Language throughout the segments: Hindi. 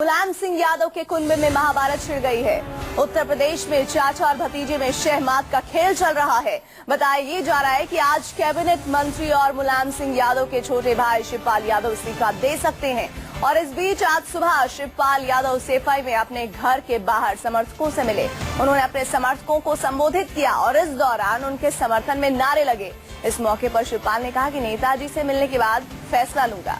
मुलायम सिंह यादव के कुंभ में महाभारत छिड़ गई है। उत्तर प्रदेश में चाचा और भतीजे में शहमात का खेल चल रहा है। बताया ये जा रहा है कि आज कैबिनेट मंत्री और मुलायम सिंह यादव के छोटे भाई शिवपाल यादव इस्तीफा दे सकते हैं। और इस बीच आज सुबह शिवपाल यादव सेफई में अपने घर के बाहर समर्थकों से मिले। उन्होंने अपने समर्थकों को संबोधित किया और इस दौरान उनके समर्थन में नारे लगे। इस मौके पर शिवपाल ने कहा कि नेताजी से मिलने के बाद फैसला लूंगा।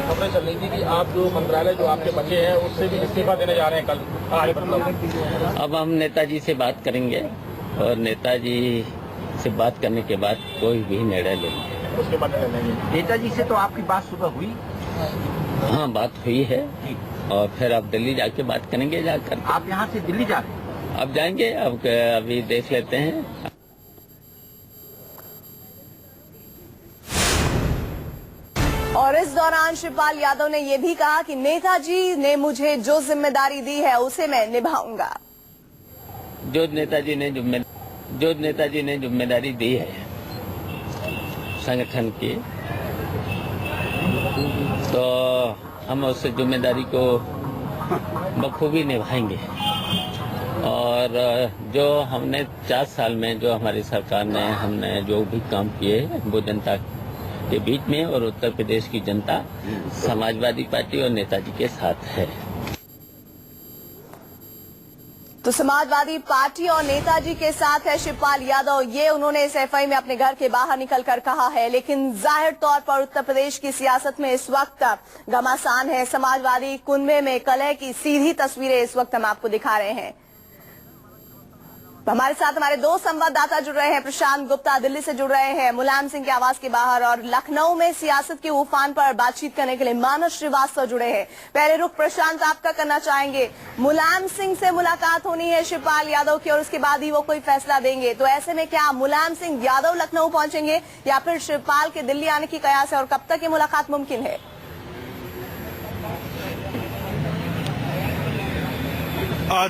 खबरें चल रही थी कि आप जो मंत्रालय जो आपके बचे हैं उससे भी इस्तीफा देने जा रहे हैं कल आगे मतलब। अब हम नेताजी से बात करेंगे और नेताजी से बात करने के बाद कोई भी निर्णय लेंगे। उसके बाद नेताजी से तो आपकी बात सुबह हुई? हाँ, बात हुई है और फिर आप दिल्ली जाके बात करेंगे। जाकर आप यहाँ से दिल्ली जा रहे हैं? अब जाएंगे, अब अभी देख लेते हैं। और इस दौरान शिवपाल यादव ने यह भी कहा कि नेताजी ने मुझे जो जिम्मेदारी दी है उसे मैं निभाऊंगा। जो नेताजी ने जिम्मेदारी दी है संगठन की, तो हम उस जिम्मेदारी को बखूबी निभाएंगे। और जो हमने 4 साल में जो हमारी सरकार ने हमने जो भी काम किए वो जनता के बीच में, और उत्तर प्रदेश की जनता समाजवादी पार्टी और नेताजी के साथ है। तो समाजवादी पार्टी और नेताजी के साथ है शिवपाल यादव, ये उन्होंने इस एफआई में अपने घर के बाहर निकलकर कहा है। लेकिन जाहिर तौर पर उत्तर प्रदेश की सियासत में इस वक्त घमासान है। समाजवादी कुनबे में कलह की सीधी तस्वीरें इस वक्त हम आपको दिखा रहे हैं। हमारे साथ हमारे 2 संवाददाता जुड़ रहे हैं। प्रशांत गुप्ता दिल्ली से जुड़ रहे हैं मुलायम सिंह के आवास के बाहर, और लखनऊ में सियासत के उफान पर बातचीत करने के लिए मानस श्रीवास्तव जुड़े हैं। पहले रुख प्रशांत आपका करना चाहेंगे। मुलायम सिंह से मुलाकात होनी है शिवपाल यादव की और उसके बाद ही वो कोई फैसला देंगे, तो ऐसे में क्या मुलायम सिंह यादव लखनऊ पहुंचेंगे या फिर शिवपाल के दिल्ली आने की कयास है, और कब तक ये मुलाकात मुमकिन है?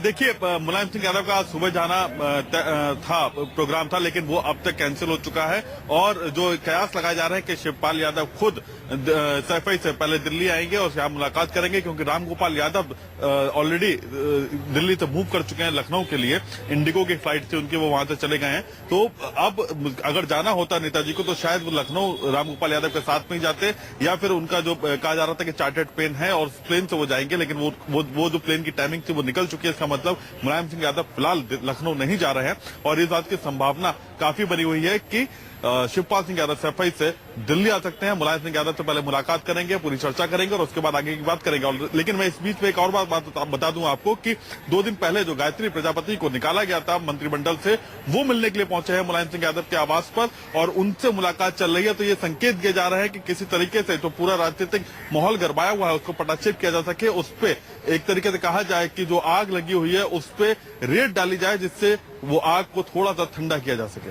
देखिए, मुलायम सिंह यादव का सुबह जाना प्रोग्राम था, लेकिन वो अब तक कैंसिल हो चुका है। और जो कयास लगाया जा रहा है कि शिवपाल यादव खुद सैफई से पहले दिल्ली आएंगे और यहाँ मुलाकात करेंगे, क्योंकि रामगोपाल यादव ऑलरेडी दिल्ली से मूव कर चुके हैं लखनऊ के लिए। इंडिगो की फ्लाइट से उनके वो वहां से चले गए हैं। तो अब अगर जाना होता नेताजी को तो शायद वो लखनऊ रामगोपाल यादव के साथ में ही जाते, या फिर उनका जो कहा जा रहा था कि चार्टर्ड प्लेन है और प्लेन से वो जाएंगे, लेकिन वो जो प्लेन की टाइमिंग थी वो निकल चुकी है। इसका मतलब मुलायम सिंह यादव फिलहाल लखनऊ नहीं जा रहे हैं। और इस बात की संभावना काफी बनी हुई है कि शिवपाल सिंह यादव सैफई से दिल्ली आ सकते हैं। मुलायम सिंह यादव से पहले मुलाकात करेंगे, पूरी चर्चा करेंगे और उसके बाद आगे की बात करेंगे। लेकिन मैं इस बीच में एक और बात बता दूं आपको कि 2 दिन पहले जो गायत्री प्रजापति को निकाला गया था मंत्रिमंडल से, वो मिलने के लिए पहुंचे हैं मुलायम सिंह यादव के आवास पर और उनसे मुलाकात चल रही है। तो ये संकेत दिया जा रहा है कि किसी तरीके से जो पूरा राजनीतिक माहौल गरमाया हुआ है उसको पटाक्षेप किया जा सके, उस पर एक तरीके से कहा जाए कि जो आग लगी हुई है उस पर रेत डाली जाए, जिससे वो आग को थोड़ा सा ठंडा किया जा सके।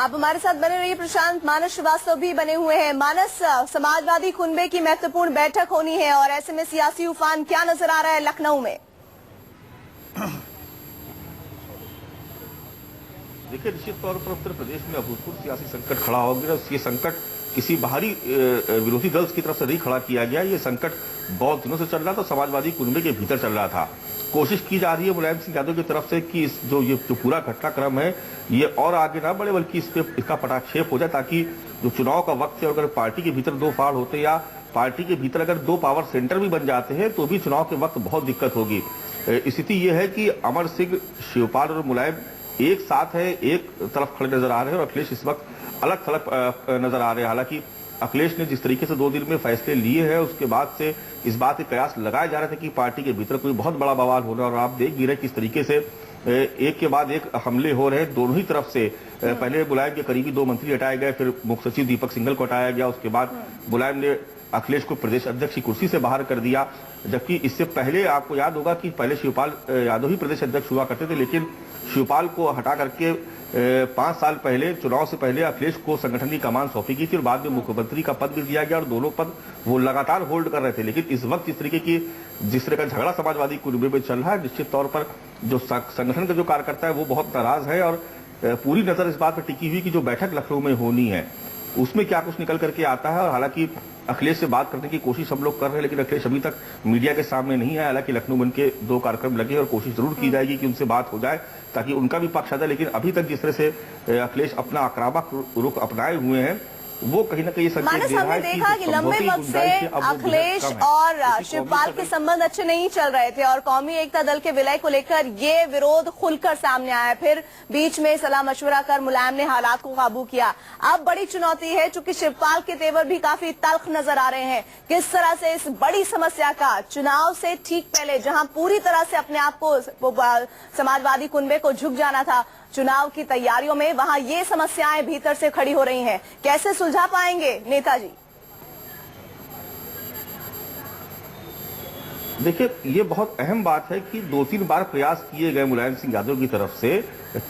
आप हमारे साथ बने रहिए प्रशांत। मानस श्रीवास्तव भी बने हुए हैं। मानस, समाजवादी कुनबे की महत्वपूर्ण बैठक होनी है और ऐसे में सियासी उफान क्या नजर आ रहा है लखनऊ में? देखिए, निश्चित तौर पर उत्तर प्रदेश में अभूतपूर्व सियासी संकट खड़ा हो गया। ये संकट किसी बाहरी विरोधी दल की तरफ से नहीं खड़ा किया गया। ये संकट बहुत दिनों से चल रहा था, समाजवादी कुनबे के भीतर चल रहा था। कोशिश की जा रही है मुलायम सिंह यादव की तरफ से कि ये जो पूरा घटनाक्रम है ये और आगे ना बढ़े, बल्कि इसका पटाक्षेप हो जाए, ताकि जो चुनाव का वक्त है, अगर पार्टी के भीतर 2 फाड़ होते या पार्टी के भीतर अगर 2 पावर सेंटर भी बन जाते हैं तो भी चुनाव के वक्त बहुत दिक्कत होगी। स्थिति ये है कि अमर सिंह, शिवपाल और मुलायम एक साथ है, एक तरफ खड़े नजर आ रहे हैं और अखिलेश इस वक्त अलग थलग नजर आ रहे हैं। हालांकि अखिलेश ने जिस तरीके से 2 दिन में फैसले लिए हैं उसके बाद से इस बात के कयास लगाए जा रहे थे कि पार्टी के भीतर कोई बहुत बड़ा बवाल होना, और आप देख भी रहे किस तरीके से एक के बाद एक हमले हो रहे हैं दोनों ही तरफ से। पहले मुलायम के करीबी 2 मंत्री हटाए गए, फिर मुख्य सचिव दीपक सिंघल को हटाया गया, उसके बाद मुलायम ने अखिलेश को प्रदेश अध्यक्ष की कुर्सी से बाहर कर दिया। जबकि इससे पहले आपको याद होगा कि पहले शिवपाल यादव ही प्रदेश अध्यक्ष हुआ करते थे, लेकिन शिवपाल को हटा करके 5 साल पहले चुनाव से पहले अखिलेश को संगठन की कमान सौंपी गई थी और बाद में मुख्यमंत्री का पद भी दिया गया और दोनों पद वो लगातार होल्ड कर रहे थे। लेकिन इस वक्त जिस तरह का झगड़ा समाजवादी कुनबे में चल रहा है, निश्चित तौर पर जो संगठन का जो कार्यकर्ता है वो बहुत नाराज है और पूरी नजर इस बात पर टिकी हुई कि जो बैठक लखनऊ में होनी है उसमें क्या कुछ निकल करके आता है। और हालांकि अखिलेश से बात करने की कोशिश हम लोग कर रहे हैं, लेकिन अखिलेश अभी तक मीडिया के सामने नहीं आया। हालांकि लखनऊ में उनके 2 कार्यक्रम लगे और कोशिश जरूर की जाएगी कि उनसे बात हो जाए ताकि उनका भी पक्ष आ जाए। लेकिन अभी तक जिस तरह से अखिलेश अपना आक्रामक रुख अपनाए हुए हैं वो कहीं ना कहीं मानस, हमने देखा कि लंबे वक्त से अखिलेश और शिवपाल के संबंध अच्छे नहीं चल रहे थे और कौमी एकता दल के विलय को लेकर ये विरोध खुलकर सामने आया। फिर बीच में सलाह मशवरा कर मुलायम ने हालात को काबू किया। अब बड़ी चुनौती है, चूंकि शिवपाल के तेवर भी काफी तल्ख नजर आ रहे हैं। किस तरह से इस बड़ी समस्या का चुनाव से ठीक पहले, जहां पूरी तरह से अपने आप को समाजवादी कुनबे को झुक जाना था चुनाव की तैयारियों में, वहां ये समस्याएं भीतर से खड़ी हो रही हैं। कैसे सुलझा पाएंगे नेताजी? देखिए, ये बहुत अहम बात है कि 2-3 बार प्रयास किए गए मुलायम सिंह यादव की तरफ से,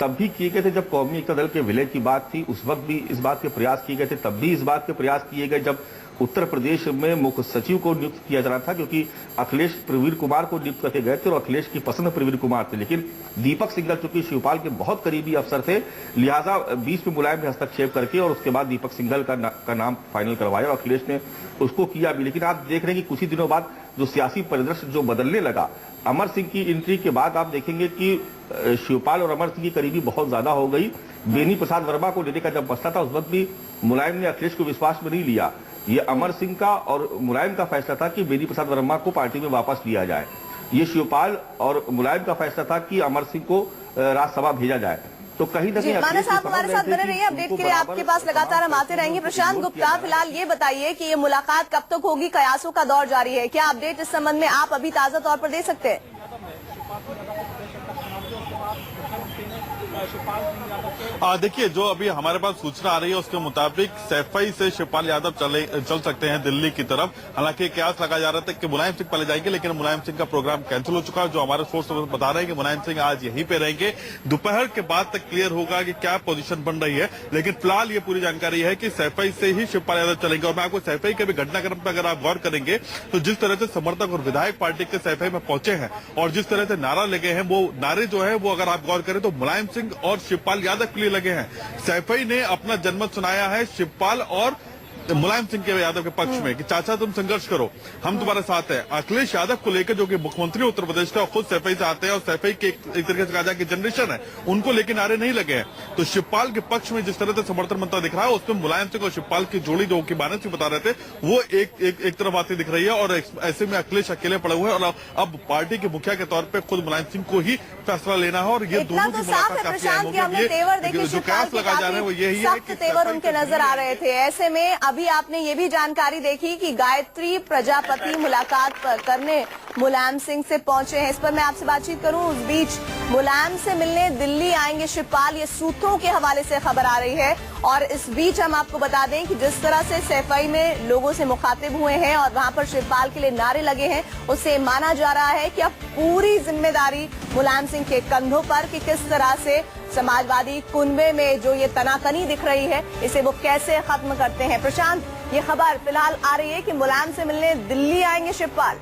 तब भी किए गए थे जब कौमी एकता दल के विलय की बात थी, उस वक्त भी इस बात के प्रयास किए गए थे। तब भी इस बात के प्रयास किए गए जब उत्तर प्रदेश में मुख्य सचिव को नियुक्त किया जा रहा था, क्योंकि अखिलेश प्रवीण कुमार को नियुक्त करके गए थे और अखिलेश की पसंद प्रवीण कुमार थे। लेकिन दीपक सिंघल चूंकि शिवपाल के बहुत करीबी अफसर थे, लिहाजा बीच में मुलायम ने हस्तक्षेप करके और उसके बाद दीपक सिंघल का नाम फाइनल करवाया और अखिलेश ने उसको किया भी। लेकिन आप देख रहे हैं कि कुछ ही दिनों बाद जो सियासी परिदृश्य जो बदलने लगा, अमर सिंह की एंट्री के बाद आप देखेंगे कि शिवपाल और अमर सिंह की करीबी बहुत ज्यादा हो गई। बेनी प्रसाद वर्मा को लेने का जब मसला था उस वक्त भी मुलायम ने अखिलेश को विश्वास में नहीं लिया। ये अमर सिंह का और मुलायम का फैसला था कि बेनी प्रसाद वर्मा को पार्टी में वापस लिया जाए। ये शिवपाल और मुलायम का फैसला था कि अमर सिंह को राज्यसभा भेजा जाए। तो कहीं ना कहीं मानस साहब हमारे साथ बने रहिए, अपडेट के लिए आपके पास लगातार हम आते रहेंगे। प्रशांत गुप्ता, फिलहाल ये बताइए कि ये मुलाकात कब तक होगी? कयासों का दौर जारी है, क्या अपडेट इस संबंध में आप अभी ताजा तौर पर दे सकते हैं? देखिए, जो अभी हमारे पास सूचना आ रही है उसके मुताबिक सैफई से शिवपाल यादव चल सकते हैं दिल्ली की तरफ। हालांकि कयास लगाया जा रहा था कि मुलायम सिंह पहले जाएंगे, लेकिन मुलायम सिंह का प्रोग्राम कैंसिल हो चुका है। जो हमारे सोर्स बता रहे हैं कि मुलायम सिंह आज यहीं पे रहेंगे, दोपहर के बाद तक क्लियर होगा कि क्या पोजीशन बन रही है। लेकिन फिलहाल ये पूरी जानकारी है कि सैफई से ही शिवपाल यादव चलेंगे। और मैं आपको सैफई के भी घटनाक्रम पर अगर आप गौर करेंगे तो जिस तरह से समर्थक और विधायक पार्टी के सैफई में पहुंचे हैं और जिस तरह से नारा लगे हैं, वो नारे जो है वो अगर आप गौर करें तो मुलायम सिंह और शिवपाल यादव के लिए लगे हैं। सैफई ने अपना जनमत सुनाया है शिवपाल और मुलायम सिंह के यादव के पक्ष में कि चाचा तुम संघर्ष करो, हम तुम्हारे साथ हैं। अखिलेश यादव को लेकर जो कि मुख्यमंत्री उत्तर प्रदेश का खुद सैफई से आते हैं और सैफई के एक तरीके से कहा जाए कि जनरेशन है, उनको लेकिन नारे नहीं लगे हैं। तो शिवपाल के पक्ष में जिस तरह से समर्थन बनता दिख रहा है उसमें मुलायम सिंह और शिवपाल की जोड़ी जो कि मानस सिंह बता रहे थे वो एक तरफ आती दिख रही है। और ऐसे में अखिलेश अकेले पड़े हुए हैं और अब पार्टी के मुखिया के तौर पर खुद मुलायम सिंह को ही फैसला लेना है। और ये दोनों की मुलाकात काफी अहम होगी। जो कयास लगाया जा रहा है वो यही है कि तेवर उनके नजर आ रहे थे। ऐसे में अभी आपने ये भी जानकारी देखी कि गायत्री प्रजापति मुलाकात करने मुलायम सिंह से पहुंचे हैं। इस पर मैं आपसे बातचीत करूं, उस बीच मुलायम से मिलने दिल्ली आएंगे शिवपाल, ये सूत्रों के हवाले से खबर आ रही है। और इस बीच हम आपको बता दें कि जिस तरह से सैफई में लोगों से मुखातिब हुए हैं और वहां पर शिवपाल के लिए नारे लगे हैं, उससे माना जा रहा है कि अब पूरी जिम्मेदारी मुलायम सिंह के कंधों पर कि किस तरह से समाजवादी कुनबे में जो ये तनातनी दिख रही है इसे वो कैसे खत्म करते हैं। प्रशांत, ये खबर फिलहाल आ रही है कि मुलायम से मिलने दिल्ली आएंगे शिवपाल।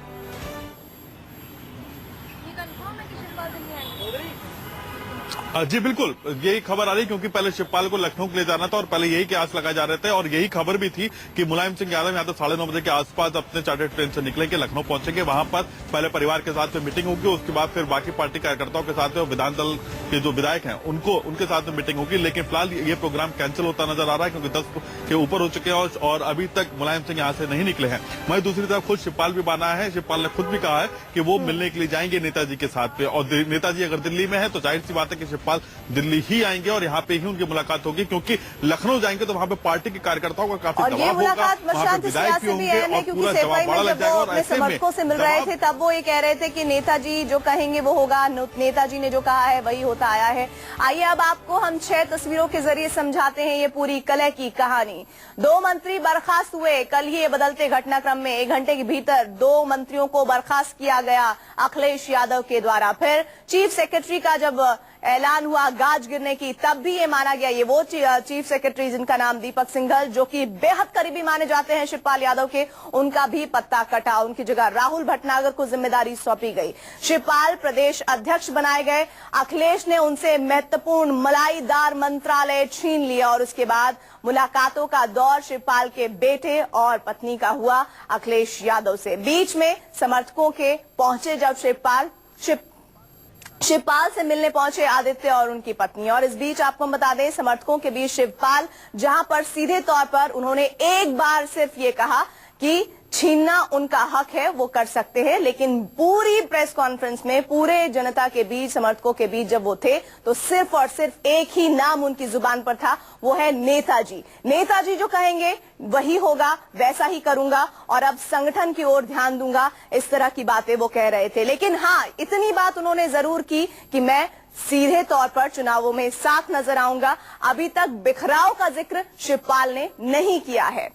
जी बिल्कुल, यही खबर आ रही क्योंकि पहले शिवपाल को लखनऊ के लिए जाना था और पहले यही कयास लगाए जा रहे थे। और यही खबर भी थी कि मुलायम सिंह यादव यहाँ तो 9:30 बजे के आसपास अपने चार्टर्ड ट्रेन से निकलेंगे, लखनऊ पहुंचेंगे, वहां पर पहले परिवार के साथ में मीटिंग होगी, उसके बाद फिर बाकी पार्टी कार्यकर्ताओं के साथ में विधान दल के जो विधायक हैं उनके साथ में मीटिंग होगी। लेकिन फिलहाल ये प्रोग्राम कैंसिल होता नजर आ रहा है क्योंकि 10 के ऊपर हो चुके हैं और अभी तक मुलायम सिंह यहाँ से नहीं निकले हैं। वहीं दूसरी तरफ खुद शिवपाल भी बना है। शिवपाल ने खुद भी कहा है कि वो मिलने के लिए जाएंगे नेताजी के साथ में, और नेताजी अगर दिल्ली में है तो जाहिर सी बात है कि शिवपाल दिल्ली ही आएंगे और यहाँ पे ही उनकी मुलाकात होगी, क्योंकि लखनऊ जाएंगे तो वहाँ पे पार्टी के कार्यकर्ताओं का काफी दबाव होगा, वहाँ पे विधायक भी होंगे और पूरा दबाव बढ़ा लग जाएगा। और ऐसे में समर्थकों से मिल रहे थे तब वो ये कह रहे थे कि नेताजी जो कहेंगे वो होगा, नेताजी ने जो कहा है वही होता आया है। आइए अब आपको हम 6 तस्वीरों के जरिए समझाते हैं ये पूरी कलह की कहानी। 2 मंत्री बर्खास्त हुए कल ही ये बदलते घटनाक्रम में। 1 घंटे के भीतर 2 मंत्रियों को बर्खास्त किया गया अखिलेश यादव के द्वारा। फिर चीफ सेक्रेटरी का जब ऐलान हुआ गाज गिरने की, तब भी ये माना गया, ये वो चीफ सेक्रेटरी जिनका नाम दीपक सिंघल, जो कि बेहद करीबी माने जाते हैं शिवपाल यादव के, उनका भी पत्ता कटा। उनकी जगह राहुल भटनागर को जिम्मेदारी सौंपी गई। शिवपाल प्रदेश अध्यक्ष बनाए गए। अखिलेश ने उनसे महत्वपूर्ण मलाईदार मंत्रालय छीन लिया और उसके बाद मुलाकातों का दौर शिवपाल के बेटे और पत्नी का हुआ अखिलेश यादव से। बीच में समर्थकों के पहुंचे जब शिवपाल से मिलने पहुंचे आदित्य और उनकी पत्नी, और इस बीच आपको बता दें समर्थकों के बीच शिवपाल, जहां पर सीधे तौर पर उन्होंने एक बार सिर्फ ये कहा कि छीनना उनका हक है, वो कर सकते हैं, लेकिन पूरी प्रेस कॉन्फ्रेंस में पूरे जनता के बीच, समर्थकों के बीच जब वो थे तो सिर्फ और सिर्फ एक ही नाम उनकी जुबान पर था, वो है नेताजी। नेताजी जो कहेंगे वही होगा, वैसा ही करूंगा और अब संगठन की ओर ध्यान दूंगा, इस तरह की बातें वो कह रहे थे। लेकिन हाँ, इतनी बात उन्होंने जरूर की कि मैं सीधे तौर पर चुनावों में साथ नजर आऊंगा। अभी तक बिखराव का जिक्र शिवपाल ने नहीं किया है।